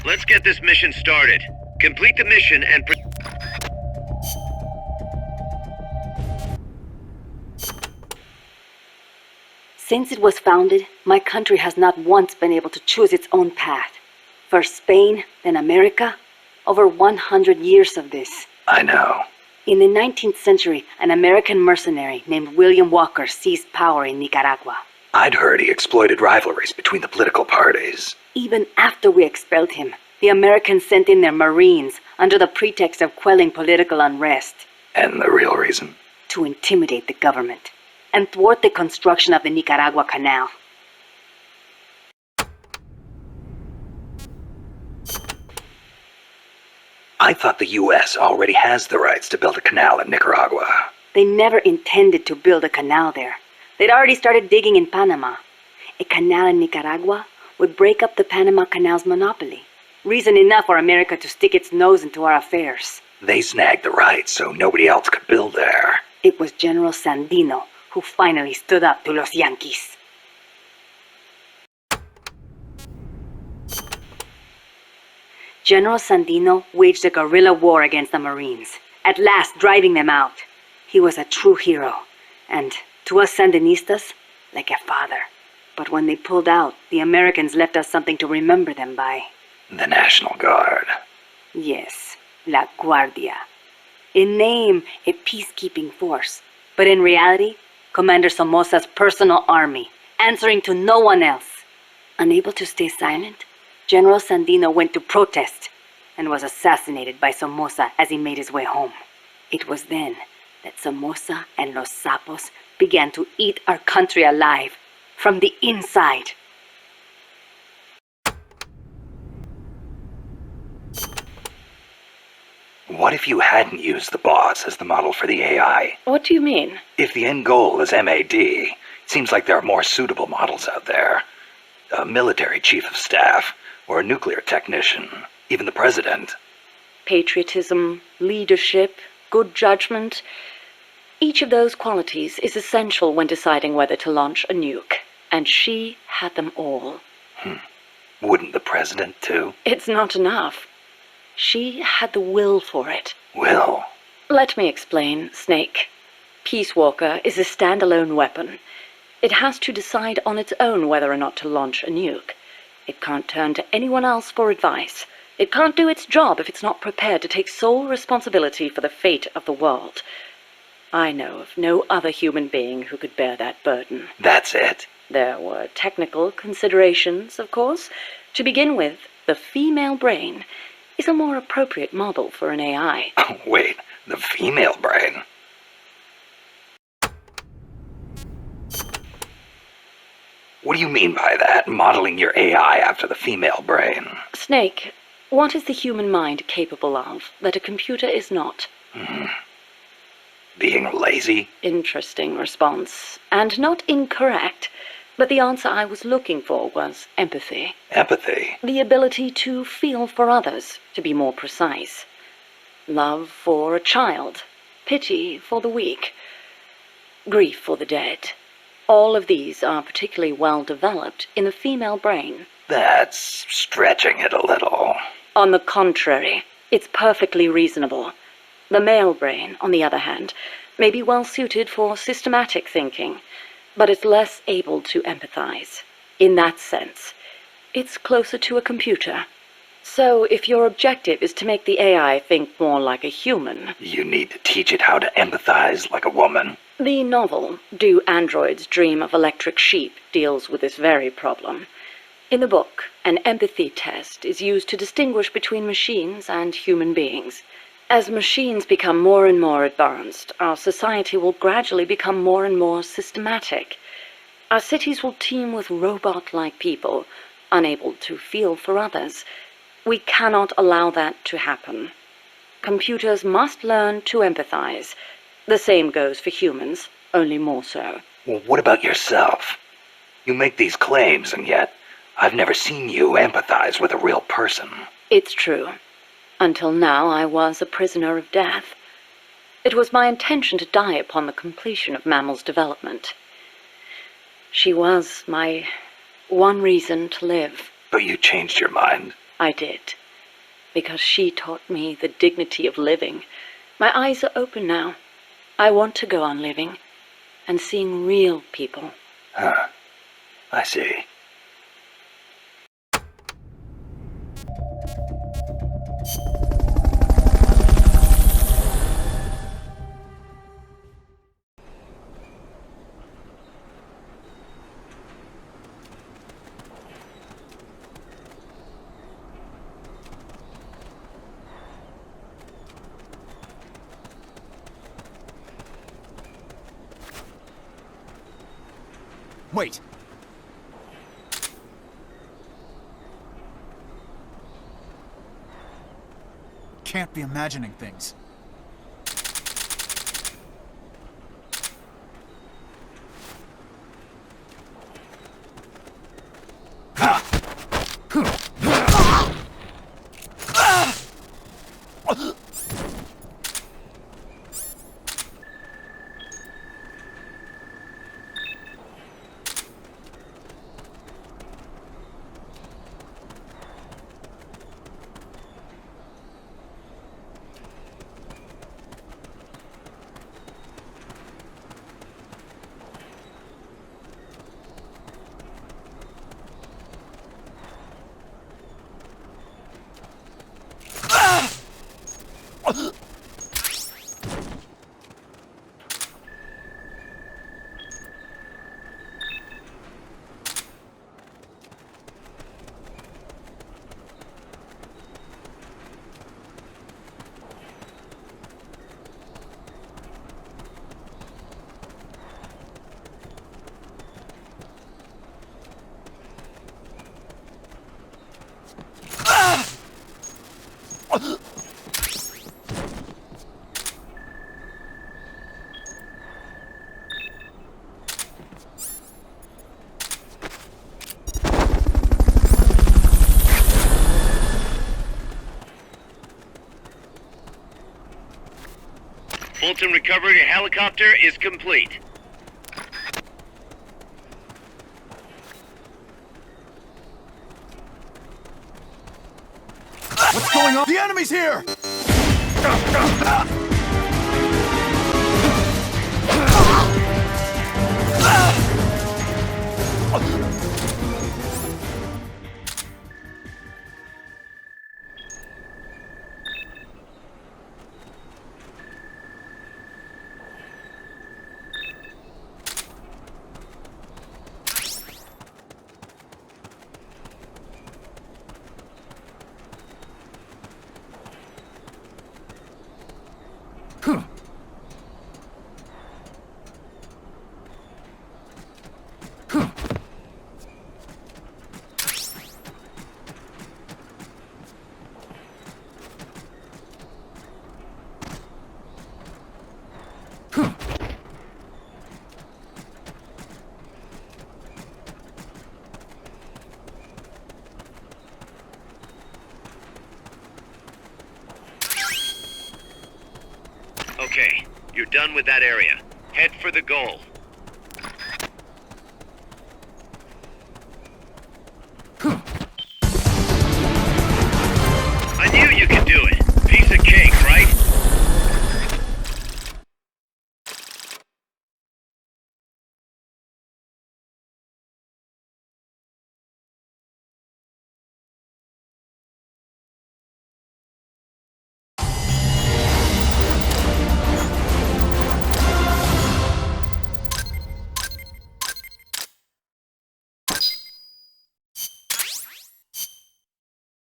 Let's get this mission started. Complete the mission and... Since it was founded, my country has not once been able to choose its own path. First Spain, then America. Over 100 years of this. I know. In the 19th century, an American mercenary named William Walker seized power in Nicaragua. I'd heard he exploited rivalries between the political parties. Even after we expelled him, the Americans sent in their Marines under the pretext of quelling political unrest. And the real reason? To intimidate the government and thwart the construction of the Nicaragua Canal. I thought the U.S. already has the rights to build a canal in Nicaragua. They never intended to build a canal there. They'd already started digging in Panama. A canal in Nicaragua would break up the Panama Canal's monopoly. Reason enough for America to stick its nose into our affairs. They snagged the rights so nobody else could build there. It was General Sandino who finally stood up to los Yankees. General Sandino waged a guerrilla war against the Marines, at last driving them out. He was a true hero, and to us Sandinistas, like a father. But when they pulled out, the Americans left us something to remember them by. The National Guard. Yes, La Guardia. In name, a peacekeeping force, but in reality, Commander Somoza's personal army, answering to no one else. Unable to stay silent, General Sandino went to protest and was assassinated by Somoza as he made his way home. It was then that Somoza and Los Sapos began to eat our country alive from the inside. What if you hadn't used the boss as the model for the AI? What do you mean? If the end goal is MAD, it seems like there are more suitable models out there. A military chief of staff, or a nuclear technician, even the president. Patriotism, leadership, good judgment. Each of those qualities is essential when deciding whether to launch a nuke. And she had them all. Wouldn't the president too? It's not enough. She had the will for it. Will? Let me explain, Snake. Peace Walker is a standalone weapon. It has to decide on its own whether or not to launch a nuke. It can't turn to anyone else for advice. It can't do its job if it's not prepared to take sole responsibility for the fate of the world. I know of no other human being who could bear that burden. That's it? There were technical considerations, of course. To begin with, the female brain is a more appropriate model for an AI. Oh, wait, the female brain? What do you mean by that, modeling your AI after the female brain? Snake, what is the human mind capable of that a computer is not? Being lazy? Interesting response. And not incorrect. But the answer I was looking for was empathy. Empathy? The ability to feel for others, to be more precise. Love for a child. Pity for the weak. Grief for the dead. All of these are particularly well developed in the female brain. That's stretching it a little. On the contrary, it's perfectly reasonable. The male brain, on the other hand, may be well suited for systematic thinking, but it's less able to empathize. In that sense, it's closer to a computer. So if your objective is to make the AI think more like a human... You need to teach it how to empathize like a woman. The novel, Do Androids Dream of Electric Sheep, deals with this very problem. In the book, an empathy test is used to distinguish between machines and human beings. As machines become more and more advanced, our society will gradually become more and more systematic. Our cities will teem with robot-like people, unable to feel for others. We cannot allow that to happen. Computers must learn to empathize. The same goes for humans, only more so. Well, what about yourself? You make these claims, and yet I've never seen you empathize with a real person. It's true. Until now, I was a prisoner of death. It was my intention to die upon the completion of Mammal's development. She was my one reason to live. But you changed your mind. I did. Because she taught me the dignity of living. My eyes are open now. I want to go on living and seeing real people. Huh. I see. Wait. Can't be imagining things. Fulton recovery helicopter is complete. What's going on? The enemy's here! Okay, you're done with that area. Head for the goal.